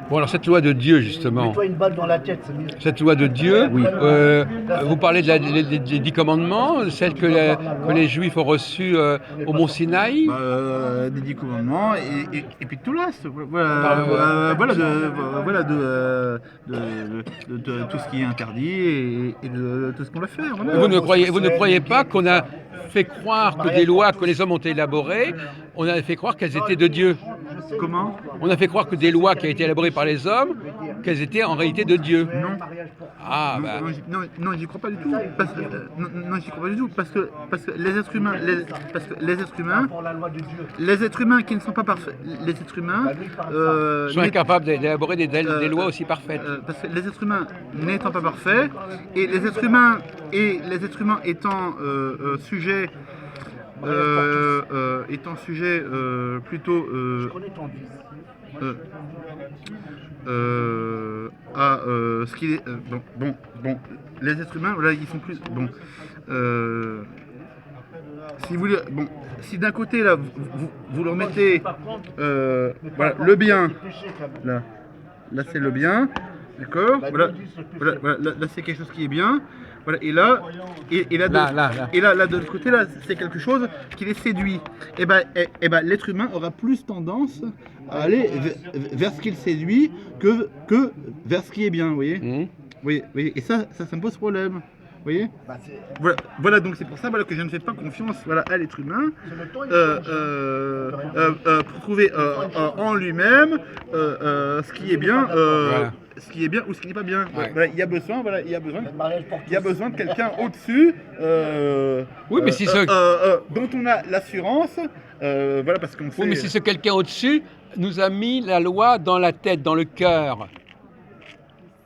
Bon, alors cette loi de Dieu, justement, Mets-toi une balle dans la tête, c'est mieux. cette loi de Dieu, Oui. vous parlez des 10 commandements, celles que les Juifs ont reçues au Mont Sinaï. Des 10 commandements et puis tout le reste. Voilà, de tout ce qui est interdit et de tout ce qu'on va faire. Voilà. Vous ne croyez pas qu'on a fait croire que des lois que les hommes ont élaborées, on a fait croire qu'elles étaient de Dieu. Comment? On a fait croire que des lois qui ont été élaborées par les hommes, qu'elles étaient en réalité de Dieu. Non. Ah, Non, bah. non, j'y crois pas du tout. Non, j'y crois pas du tout. Parce que les êtres humains, les êtres humains qui ne sont pas parfaits, les êtres humains Sont incapables d'élaborer des lois aussi parfaites. parce que les êtres humains n'étant pas parfaits, et les êtres humains étant sujets plutôt à ce qu'il est bon, les êtres humains, voilà, ils sont plus bon. Si vous voulez, bon, si d'un côté là vous leur mettez voilà, le bien, là c'est le bien, d'accord, voilà, là c'est quelque chose qui est bien, voilà, et là de l'autre côté là c'est quelque chose qui les séduit, et ben l'être humain aura plus tendance à aller vers ce qu'il séduit que vers ce qui est bien, vous voyez. Mmh. Oui, et ça me pose problème. Vous voyez, voilà, donc c'est pour ça, voilà, que je ne fais pas confiance, voilà, à l'être humain pour trouver en lui-même ce qui est bien, ce qui est bien ou ce qui n'est pas bien. Ouais. Voilà, il y a besoin de quelqu'un au-dessus, Oui, mais si ce... dont on a l'assurance, voilà, parce qu'on sait. Oui, mais si ce quelqu'un au-dessus nous a mis la loi dans la tête, dans le cœur,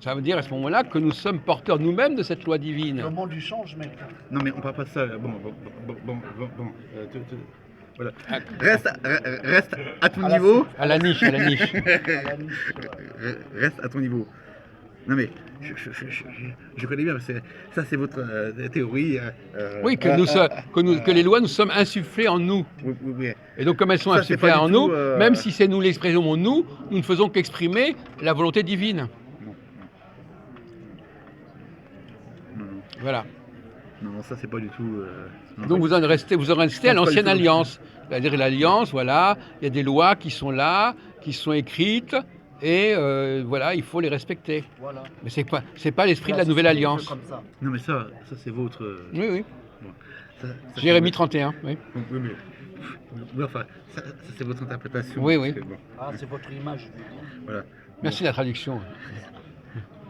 ça veut dire à ce moment-là que nous sommes porteurs nous-mêmes de cette loi divine. Le monde du change, mec. Non, mais on parle pas de ça. Bon. Voilà. Reste à ton niveau. À la niche. Reste à ton niveau. Non, mais je connais bien, parce que ça c'est votre théorie. Oui, que les lois nous sommes insufflées en nous. Oui. Et donc, comme elles sont Ça, c'est insufflées pas en du nous, tout, même si c'est nous l'expression nous ne faisons qu'exprimer la volonté divine. Non. Voilà. Non, ça c'est pas du tout. Donc vous en restez à l'ancienne alliance. C'est-à-dire l'alliance, voilà, il y a des lois qui sont là, qui sont écrites, et voilà, il faut les respecter. Voilà. Mais c'est pas l'esprit de la nouvelle alliance. Comme ça. Non, mais ça c'est votre. Oui. Bon, ça, Jérémie 31, oui. Oui, mais. Oui, enfin, ça c'est votre interprétation. Oui. Parce que, bon, C'est votre image. voilà. Merci de la traduction.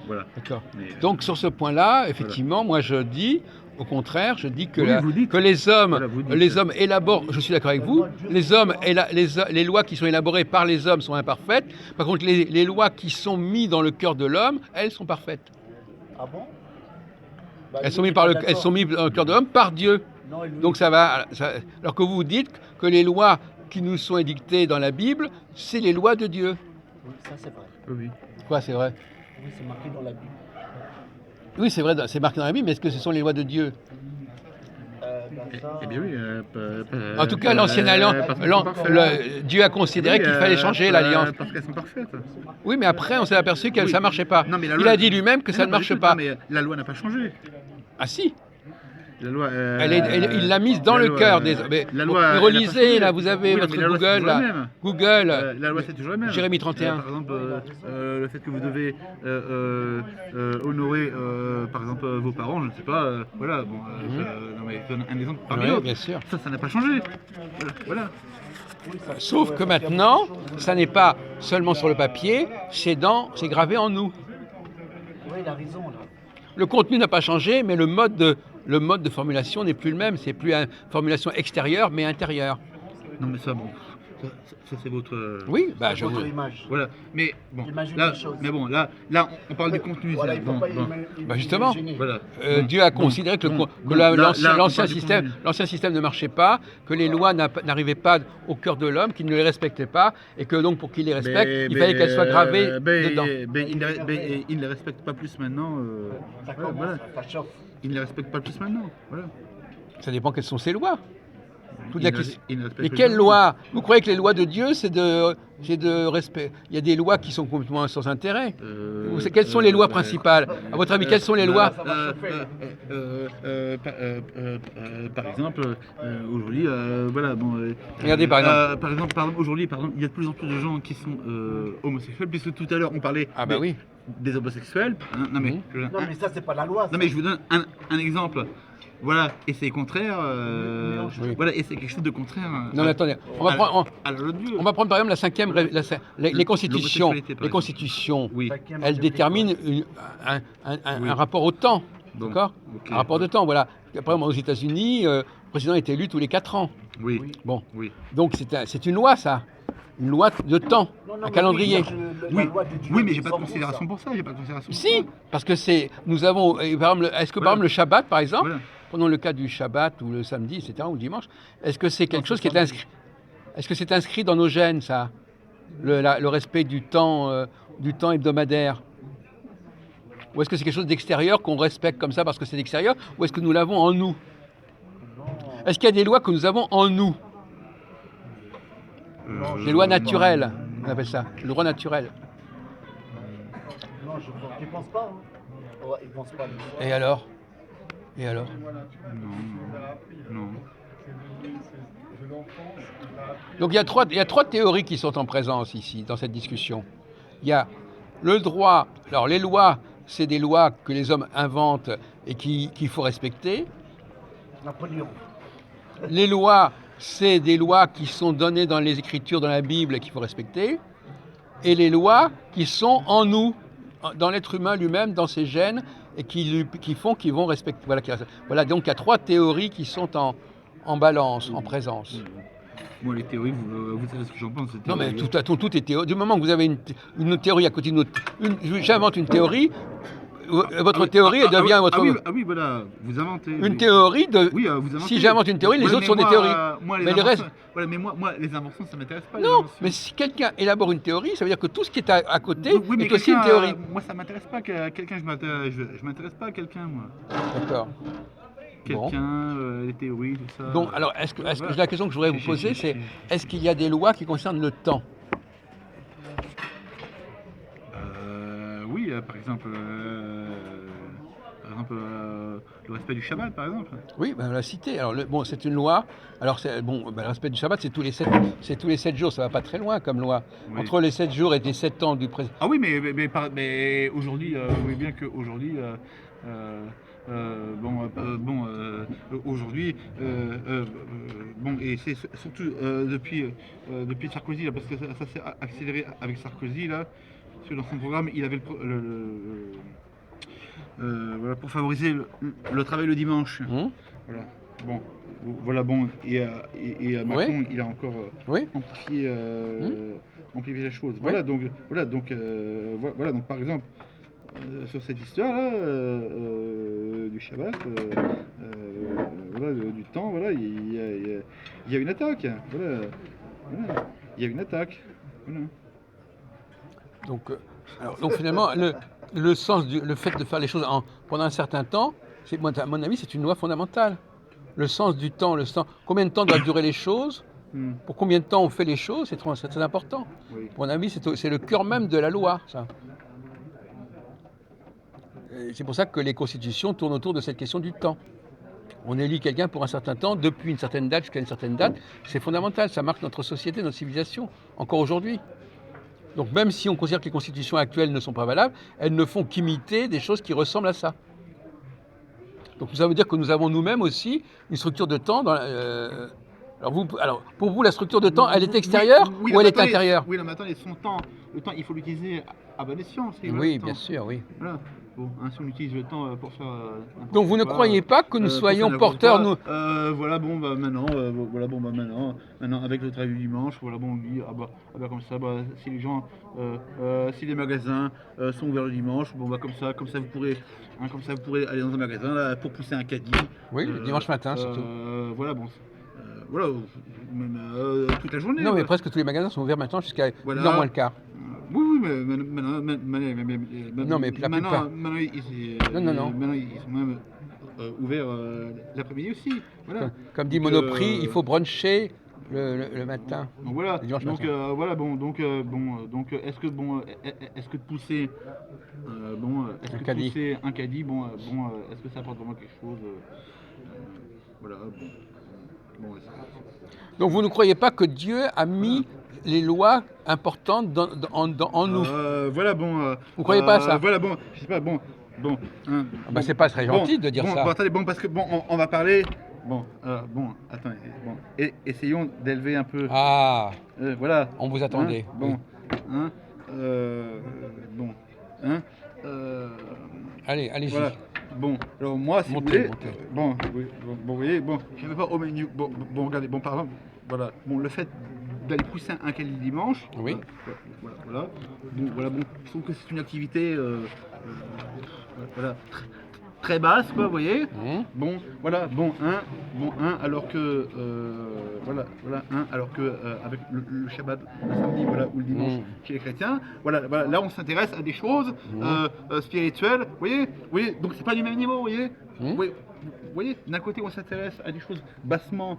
Voilà. D'accord. Mais, Donc sur ce point-là, effectivement, moi je dis, au contraire, je dis que, Oui, vous dites. que les hommes, Voilà, vous dites. les hommes élaborent, je suis d'accord avec vous, les hommes, les lois qui sont élaborées par les hommes sont imparfaites. Par contre, les lois qui sont mises dans le cœur de l'homme, elles sont parfaites. Ah bon? Elles sont mises dans le cœur de l'homme par Dieu. Non, lui, Donc ça va. Alors que vous dites que les lois qui nous sont édictées dans la Bible, c'est les lois de Dieu. oui, ça c'est vrai. Oui. Quoi, c'est vrai? Oui, c'est marqué dans la Bible. Oui, c'est vrai, c'est marqué dans la Bible, mais est-ce que ce sont les lois de Dieu? Eh bien oui. En tout cas, l'ancienne alliance, Dieu a considéré qu'il fallait changer l'alliance. Parce qu'elles sont parfaites. Oui, mais après, on s'est aperçu que ça ne marchait pas. Non, mais la Il loi- a dit lui-même que ça ne marche pas. Non, mais la loi n'a pas changé. Ah si, La loi. il l'a mise dans la le loi, cœur des hommes. la loi, elle a pas Relisez, changé. là, vous avez Oui, votre mais la loi, c'est Google, toujours la là. même. Google, La loi c'est toujours la même. Jérémie 31. Par exemple, le fait que vous devez honorer, par exemple, vos parents, je ne sais pas. Voilà. Bon. Non mais je donne un exemple parmi Oui, d'autres. bien sûr. Ça n'a pas changé. Voilà. Sauf que maintenant, ça n'est pas seulement sur le papier, c'est gravé en nous. Oui, il a raison là. Le contenu n'a pas changé, mais le mode de formulation n'est plus le même. C'est plus une formulation extérieure, mais intérieure. Non mais ça bon. Ça c'est votre. Oui, bah je Votre vous. image. Voilà. Mais bon. Imagine Là, les choses. mais bon, là, on parle du contenu. Voilà, ça. il faut Bon, pas bon. Bah, justement. Voilà. Dieu a considéré que, là, l'ancien on parle du système, contenu. l'ancien système ne marchait pas, que les lois n'arrivaient pas au cœur de l'homme, qu'il ne les respectait pas, et que donc pour qu'il les respecte, il fallait qu'elles soient gravées dedans. Il ne les respecte pas plus maintenant. Ça Voilà. commence, ça chauffe. Il ne les respecte pas plus maintenant. Voilà. Ça dépend quelles sont ces lois. toute il la ne- question. il ne respecte Mais pas quelles les lois? Vous croyez que les lois de Dieu, c'est de respect? Il y a des lois qui sont complètement sans intérêt. Quelles sont les lois principales? À votre avis, quelles sont les lois? Par exemple, aujourd'hui, voilà, bon. Regardez, par exemple. Aujourd'hui, par exemple, il y a de plus en plus de gens qui sont homosexuels, puisque tout à l'heure on parlait Ah bah oui. des homosexuels. Hein, non, mais, Mhm. Non, mais ça, c'est pas la loi. non, mais je vous donne un exemple. Voilà, et c'est contraire. Oui. Voilà, et c'est quelque chose de contraire. Non, mais attendez, on va prendre. À la loi de Dieu. On va prendre par exemple la cinquième, les constitutions. L'homosexualité, par Les exemple. constitutions, Oui. elles déterminent Oui. un rapport au temps, Bon, d'accord? ok. Un rapport de temps, voilà. Par exemple, aux États-Unis, le président est élu tous les 4 ans. Oui. Bon, Oui. donc c'est une loi, ça. Une loi de temps, Non, non, un mais calendrier. oui, la Oui, loi de Dieu, oui, mais j'ai pas de s'en fout, considération ça. pour ça. J'ai pas de considération. pour Si, ça. parce que nous avons, par exemple, est-ce que par Voilà. exemple le Shabbat, par exemple, Voilà. prenons le cas du Shabbat ou le samedi, etc., ou le dimanche, est-ce que c'est quelque Non, chose qui c'est est samedi. inscrit? Est-ce que c'est inscrit dans nos gènes, ça, le respect du temps hebdomadaire? Ou est-ce que c'est quelque chose d'extérieur qu'on respecte comme ça parce que c'est l'extérieur, ou est-ce que nous l'avons en nous? Est-ce qu'il y a des lois que nous avons en nous? Des lois naturelles, on appelle ça, le droit naturel. Non, je pense pas. Hein. Ouais, ils pensent pas. Et alors? Et alors? Non. Donc il y a trois théories qui sont en présence ici, dans cette discussion. Il y a le droit, alors les lois, c'est des lois que les hommes inventent et qu'il faut respecter. Napoléon. Les lois, c'est des lois qui sont données dans les Écritures, dans la Bible, et qu'il faut respecter. Et les lois qui sont en nous, dans l'être humain lui-même, dans ses gènes, et qui vont respecter. Voilà, donc il y a trois théories qui sont en balance, en présence. Moi, les théories, vous savez ce que j'en pense. Non, mais tout est théorie. Du moment que vous avez une théorie à côté de notre. J'invente une théorie, votre théorie, elle devient votre. Ah oui, voilà, vous inventez. Une théorie de. Oui, vous inventez. Si j'invente une théorie, les Ouais, autres mais sont des moi, théories. Moi, les Mais le inventions, reste. voilà, mais moi, les inventions, ça m'intéresse pas. les Non, inventions. mais si quelqu'un élabore une théorie, ça veut dire que tout ce qui est à côté Oui, mais est aussi une quelqu'un, théorie. moi, ça m'intéresse pas que quelqu'un. Je m'intéresse pas à quelqu'un, moi. D'accord. Bon. Quelqu'un, les théories, tout ça. Donc, alors, est-ce que la question que je voudrais vous poser, c'est est-ce qu'il y a des lois qui concernent le temps? Oui, par exemple, le respect du Shabbat, par exemple. Oui, ben, on l'a cité. Alors, bon, c'est une loi. Alors, le respect du Shabbat, c'est tous les 7 jours. Ça va pas très loin comme loi. Oui. Entre les 7 jours et les 7 ans du président. Ah oui, mais aujourd'hui, vous voyez bien qu'aujourd'hui, aujourd'hui, bon, et c'est surtout depuis Sarkozy, là, parce que ça s'est accéléré avec Sarkozy, là, parce que dans son programme, il avait voilà, pour favoriser le travail le dimanche. Voilà. Bon, voilà, bon, et Macron, il a encore Oui. amplifié la chose. Voilà, donc, par exemple, sur cette histoire-là, du Shabbat, voilà, du temps, voilà, il y a une attaque. Voilà, il y a une attaque. Voilà. Donc finalement, le fait de faire les choses pendant un certain temps, à mon avis, c'est une loi fondamentale. Le sens du temps, combien de temps doivent durer les choses, pour combien de temps on fait les choses, c'est très important. Oui. À mon avis, c'est le cœur même de la loi, ça. Et c'est pour ça que les constitutions tournent autour de cette question du temps. On élit quelqu'un pour un certain temps, depuis une certaine date jusqu'à une certaine date. C'est fondamental, ça marque notre société, notre civilisation, encore aujourd'hui. Donc même si on considère que les constitutions actuelles ne sont pas valables, elles ne font qu'imiter des choses qui ressemblent à ça. Donc ça veut dire que nous avons nous-mêmes aussi une structure de temps. Alors pour vous, la structure de temps, elle est extérieure Oui, ou elle est attendez, intérieure? Oui, non, mais attendez, le temps, il faut l'utiliser à bon escient. Oui, bien sûr, oui. Voilà. Bon, si on utilise le temps pour faire. Donc vous ne croyez pas que nous soyons porteurs, nous. Voilà, bon, bah maintenant, maintenant, avec le travail du dimanche, voilà, bon, on dit, comme ça, si les gens, si les magasins sont ouverts le dimanche, bon, comme ça, vous pourrez aller dans un magasin là, pour pousser un caddie. Oui, le dimanche matin surtout. Voilà, bon. Voilà, même toute la journée. Non, mais presque tous les magasins sont ouverts maintenant jusqu'à Voilà. 1h moins le quart. Oui, mais maintenant. Non, mais la plupart. Maintenant, Non. maintenant, ils sont même ouvert l'après-midi aussi. Voilà. Comme dit Donc, Monoprix, il faut bruncher le matin. Donc voilà, Le dimanche donc matin. voilà, est-ce que est-ce que de pousser est-ce Un que de caddie. pousser un caddie, est-ce que ça apporte vraiment quelque chose voilà, bon, Donc vous ne croyez pas que Dieu a mis les lois importantes en nous? voilà, Vous croyez pas à ça? voilà, je sais pas, hein, Ah bah, c'est pas très gentil de dire ça. Attendez, parce que on va parler, attendez, essayons d'élever un peu, Ah, voilà, on vous attendait. bon, Oui. hein, bon, hein, Allez, allez-y. voilà. Bon, alors moi, si Montez, vous voulez, montez. oui, vous voyez, je ne vais pas au menu. Regardez, par exemple, voilà, le fait d'aller pousser un caddie dimanche. Oui. Voilà. Je trouve que c'est une activité, voilà, très basse, quoi, vous voyez. Voilà, alors que, alors que avec le Shabbat, le samedi, voilà, ou le dimanche chez les chrétiens, voilà, là on s'intéresse à des choses spirituelles, vous voyez, donc c'est pas du même niveau, vous voyez. Vous voyez, d'un côté on s'intéresse à des choses bassement,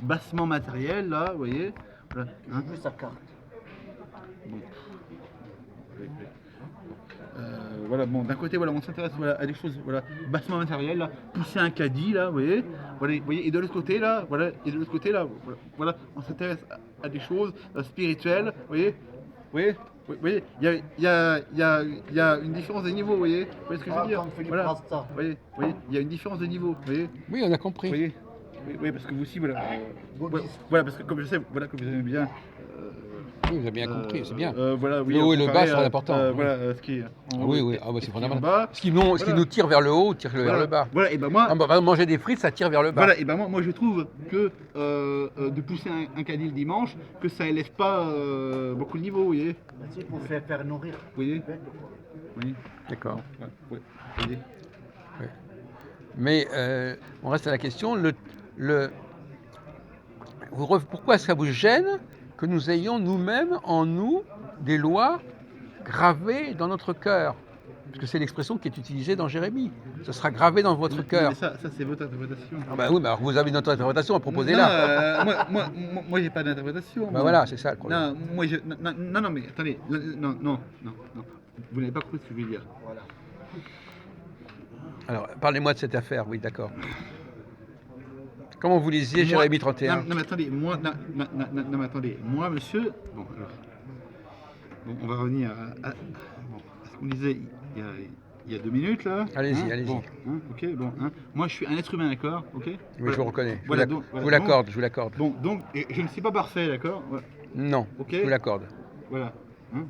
bassement matérielles, là, vous voyez. Voilà, J'ai vu sa carte. Voilà, d'un côté, voilà, on s'intéresse à des choses, voilà, bassement matérielles, là, pousser un caddie, là, vous voyez, et de l'autre côté, là, voilà, on s'intéresse à des choses spirituelles, vous voyez, il y a une différence de niveau, vous voyez ce que je veux dire? Quand on fait du Voilà, Rasta. vous voyez, il y a une différence de niveau, vous voyez. Oui, on a Vous compris. voyez, oui, parce que vous aussi, voilà, Bouddhiste. voilà, parce que comme je sais, voilà, que vous aimez bien. Oui, vous avez bien compris, c'est bien. Voilà, oui, Le haut et le comparer, bas sont importants. Oui. Voilà, ce qui est en Ah haut oui, et- oui, et ah bah, ce c'est qui est en fondamental. bas. Ce qui nous tire vers le haut, tire vers le bas. Voilà, et ben moi, Ah bah, manger des frites, ça tire vers le bas. voilà, et ben moi je trouve que de pousser un caddie le dimanche, que ça élève pas beaucoup le niveau, vous voyez. Bah, c'est pour faire nourrir. Vous voyez. Oui. D'accord. Ouais, vous voyez. Oui. Mais on reste à la question. Pourquoi ça vous gêne que nous ayons nous-mêmes en nous des lois gravées dans notre cœur? Parce que c'est l'expression qui est utilisée dans Jérémie. Ce sera gravé dans votre Mais cœur. ça c'est votre interprétation. Ah bah oui, mais alors vous avez une autre interprétation, proposez-la. Moi j'ai pas d'interprétation. Bah voilà, c'est ça le problème. Non, non, mais attendez, non. Vous n'avez pas compris ce que je veux dire. Voilà. Alors, parlez-moi de cette affaire, oui, d'accord. Comment vous lisiez Jérémie 31? Non, mais attendez, moi, monsieur. On va revenir à ce qu'on disait il y a 2 minutes là. Allez-y, allez-y. Ok, moi je suis un être humain, d'accord, ok. Oui, Voilà. je vous reconnais. Voilà, Je vous l'accorde, je vous l'accorde. Donc, et je ne suis pas parfait, d'accord. Voilà. Non, Ok. je vous l'accorde. Voilà,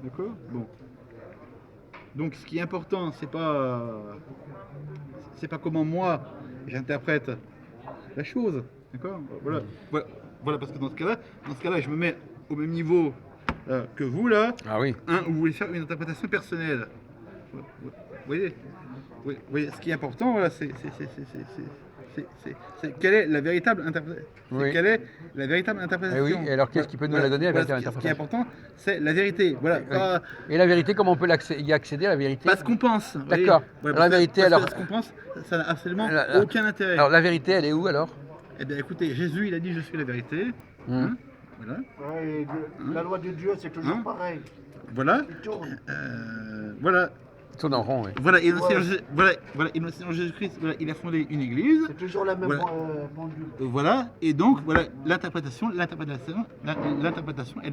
d'accord. Donc ce qui est important, c'est pas comment moi j'interprète la chose, d'accord. Voilà, parce que dans ce cas-là, je me mets au même niveau que vous là, Ah oui. où vous voulez faire une interprétation personnelle. Vous voyez, ce qui est important, voilà, c'est quelle est la véritable interprétation. Oui. Quelle est la véritable Eh interprétation. oui, et alors qu'est-ce qui peut nous la donner, la véritable Ce qui est interprétation? important, c'est la vérité. Voilà. Pas, Et la vérité, comment on peut y accéder à la vérité? Pas ce qu'on pense. vous voyez. D'accord. Ouais, Alors, la vérité, parce que alors- ce qu'on pense, ça n'a absolument La- aucun intérêt. Alors la vérité, elle est où alors? Eh bien, écoutez, Jésus, il a dit, je suis la vérité. Hum. Voilà. Ouais, et la loi de Dieu, c'est toujours pareil. Voilà. Il tourne. Voilà. Il tourne en rond, oui. Voilà. Et notre Seigneur Jésus-Christ, voilà, il a fondé une église. C'est toujours la même Voilà. pendule. Voilà. Et donc, voilà, l'interprétation, elle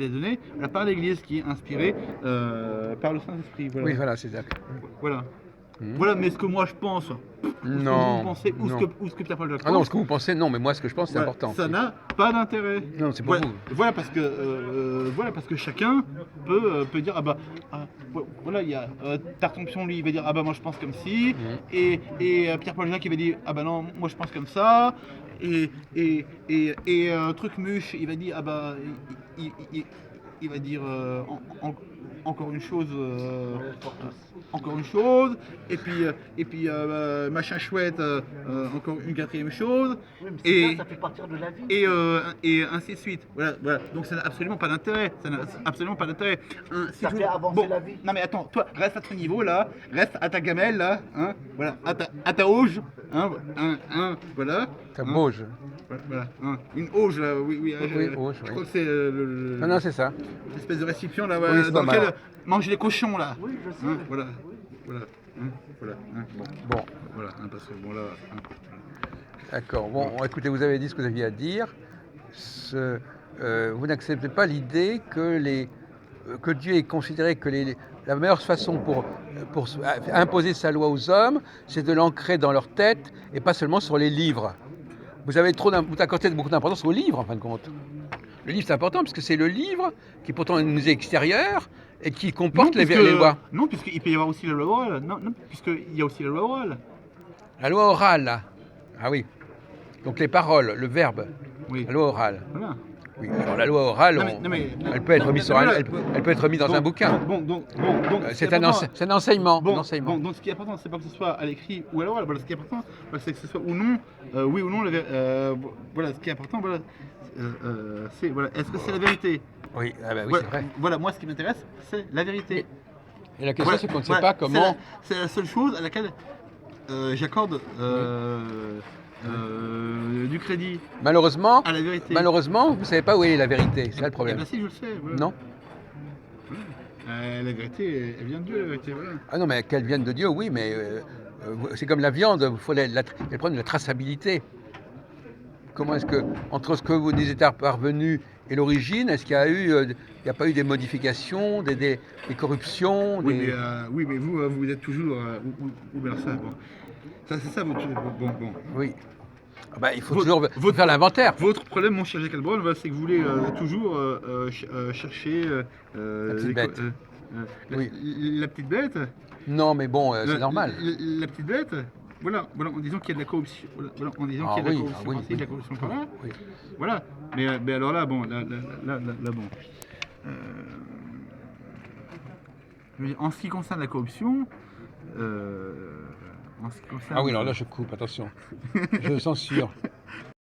est donnée par l'église qui est inspirée par le Saint-Esprit. Voilà. Oui, voilà, c'est ça. Voilà. Hum. Voilà, mais ce que moi je pense, ou ce que Non. vous pensez, ou non. ce que Pierre Paul Jacques Ah non, pense, ce que vous pensez, non, mais moi, ce que je pense, c'est voilà, important. ça n'a pas d'intérêt. Non, c'est pour Voilà, vous. voilà, parce que chacun peut dire voilà, il y a Tartampion, lui il va dire ah bah moi je pense comme ci, et Pierre Paul Jacques il va dire ah bah non moi je pense comme ça, et Truc Muche il va dire ah bah il va dire encore une chose, encore une chose, et puis machin chouette, encore une quatrième chose, Oui, mais c'est et, bien, ça fait partir de la vie. et ainsi de suite. Voilà, voilà. Donc ça n'a absolument pas d'intérêt. Ça n'a absolument pas d'intérêt. Si Ça tu fait veux- avancer la vie. Non mais attends, toi, reste à ton niveau là, reste à ta gamelle là, hein, voilà, à ta auge, voilà. Ça hein. bouge. Voilà, une auge là, oui, oui, Oui, auge, je oui. crois que c'est Non, non, c'est ça. l'espèce de récipient là, Oui, c'est dans pas lequel mal. mangent les cochons là. Oui, je sais. Voilà, voilà, voilà, bon, Bon, voilà, parce que bon là, d'accord. Bon, écoutez, vous avez dit ce que vous aviez à dire. Vous n'acceptez pas l'idée que Dieu ait considéré que la meilleure façon pour imposer sa loi aux hommes, c'est de l'ancrer dans leur tête et pas seulement sur les livres. Vous accordez beaucoup d'importance au livre, en fin de compte. Le livre, c'est important parce que c'est le livre qui pourtant nous est extérieur et qui comporte les lois. Non, puisqu'il peut y avoir aussi la loi orale. Non, puisqu'il y a aussi la loi orale. La loi orale, là. Ah oui. Donc les paroles, le verbe, Oui. la loi orale. Voilà. Oui. Alors la loi orale, elle peut être mise elle peut être mise dans un bouquin. Donc, C'est un enseignement. Bon, un enseignement. donc ce qui est important, c'est pas que ce soit à l'écrit ou à l'oral. Voilà, ce qui est important, c'est que ce soit ou non, oui ou non. Voilà, ce qui est important, voilà, c'est voilà, est-ce que c'est la vérité? Oui, ah bah oui, Voilà, c'est vrai. voilà, moi, ce qui m'intéresse, c'est la vérité. Et la question, Voilà, c'est qu'on ne sait voilà, pas comment. C'est la seule chose à laquelle j'accorde du crédit Malheureusement, à la vérité. vous ne savez pas où est la vérité. C'est là le Eh problème. ben, si, je le sais. Voilà. Non. La vérité, elle vient de Dieu, la vérité, voilà. Ah non, mais qu'elle vienne de Dieu, oui, mais c'est comme la viande, il faut le problème de la traçabilité. Comment est-ce que, entre ce que vous nous êtes parvenu et l'origine, est-ce qu'il y a il n'y a pas eu des modifications, des corruptions Oui, des... mais vous êtes toujours. Où bien ça, bon. Ça, c'est ça, bon. Oui. Ah bah, il faut Votre- toujours votre- faire l'inventaire. Votre problème, mon cher Jacques Albrol, c'est que vous voulez toujours chercher La petite bête. Oui. la petite bête. Non, mais bon, c'est normal. La petite bête. Voilà, en disant qu'il y a de la corruption. Voilà, en disant Ah qu'il y a de oui, la corruption oui, par-ci, de la corruption par-là. Oui. Voilà. Mais alors là, bon, là, bon. Je veux dire, en ce qui concerne la corruption, en ce qui concerne. Ah oui, alors là, je coupe, attention. Je censure.